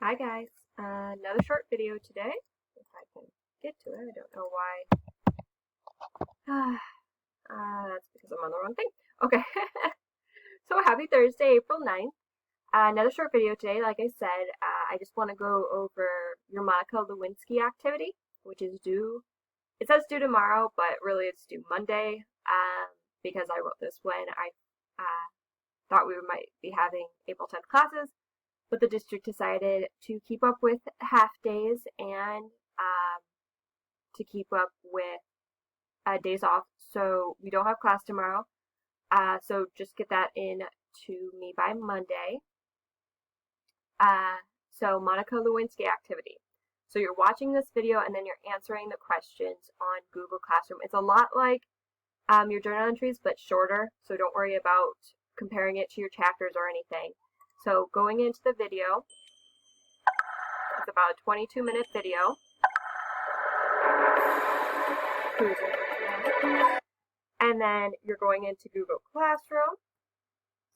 Hi guys, another short video today, if I can get to it. I don't know why. That's because I'm on the wrong thing. Okay, so happy Thursday, April 9th. Another short video today. Like I said, I just want to go over your Monica Lewinsky activity, which is due, it says due tomorrow, but really it's due Monday, because I wrote this when I thought we might be having April 10th classes. But the district decided to keep up with half days and to keep up with days off. So we don't have class tomorrow. So just get that in to me by Monday. So Monica Lewinsky activity. So you're watching this video and then you're answering the questions on Google Classroom. It's a lot like your journal entries, but shorter. So don't worry about comparing it to your chapters or anything. So going into the video, it's about a 22-minute video. And then you're going into Google Classroom.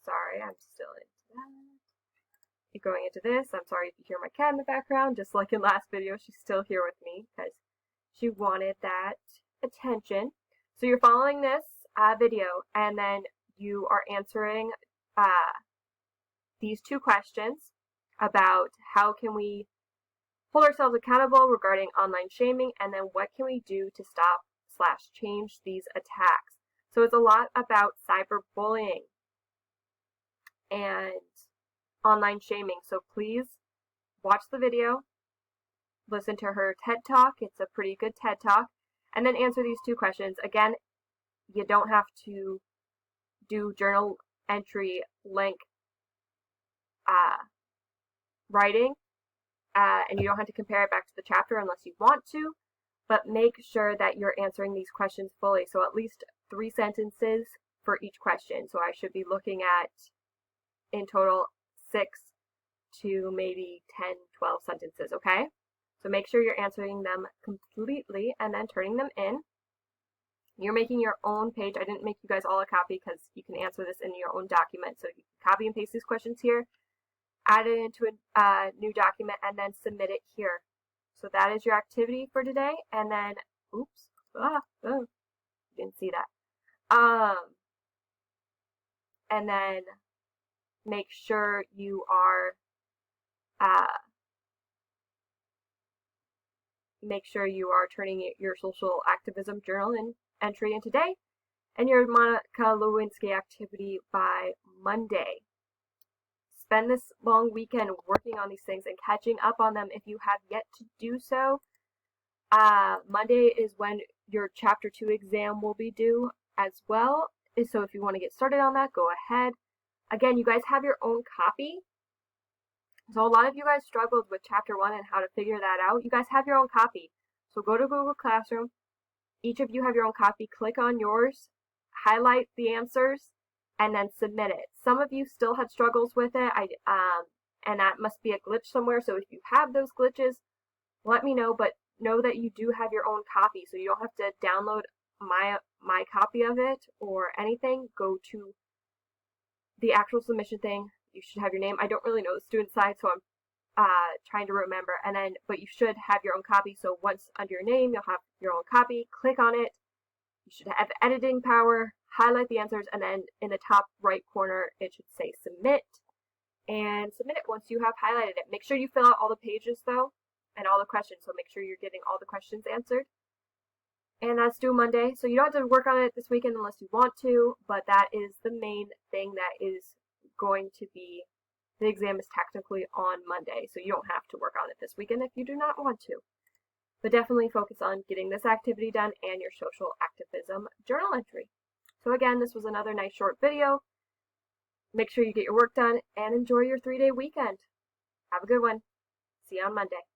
Sorry, I'm still into that. You're going into this. I'm sorry if you hear my cat in the background. Just like in last video, she's still here with me because she wanted that attention. So you're following this video, and then you are answering these two questions about how can we hold ourselves accountable regarding online shaming, and then what can we do to stop/change these attacks. So it's a lot about cyberbullying and online shaming. So please watch the video, listen to her TED Talk. It's a pretty good TED Talk, and then answer these two questions. Again, you don't have to do journal entry length writing, and you don't have to compare it back to the chapter unless you want to, but make sure that you're answering these questions fully. So at least 3 sentences for each question. So I should be looking at, in total, 6 to maybe 10, 12 sentences, okay? So make sure you're answering them completely and then turning them in. You're making your own page. I didn't make you guys all a copy because you can answer this in your own document. So you can copy and paste these questions here, add it into a new document, and then submit it here. So that is your activity for today. And then, oops, didn't see that. And then make sure you are turning your social activism journal entry in today, and your Monica Lewinsky activity by Monday. Spend this long weekend working on these things and catching up on them if you have yet to do so. Monday is when your Chapter 2 exam will be due as well. So if you want to get started on that, go ahead. Again, you guys have your own copy. So a lot of you guys struggled with Chapter 1 and how to figure that out. You guys have your own copy. So go to Google Classroom. Each of you have your own copy. Click on yours, highlight the answers, and then submit it. Some of you still had struggles with it, and that must be a glitch somewhere. So if you have those glitches, let me know, but know that you do have your own copy, so you don't have to download my copy of it or anything. Go to the actual submission thing. You should have your name. I don't really know the student side, so I'm trying to remember. And then, but you should have your own copy. So once under your name, you'll have your own copy. Click on it. You should have editing power. Highlight the answers, and then in the top right corner, it should say submit. And submit it once you have highlighted it. Make sure you fill out all the pages though, and all the questions. So make sure you're getting all the questions answered. And that's due Monday. So you don't have to work on it this weekend unless you want to, but that is the main thing that is going to be, the exam is technically on Monday. So you don't have to work on it this weekend if you do not want to. But definitely focus on getting this activity done and your social activism journal entry. So again, this was another nice short video. Make sure you get your work done and enjoy your 3-day weekend. Have a good one. See you on Monday.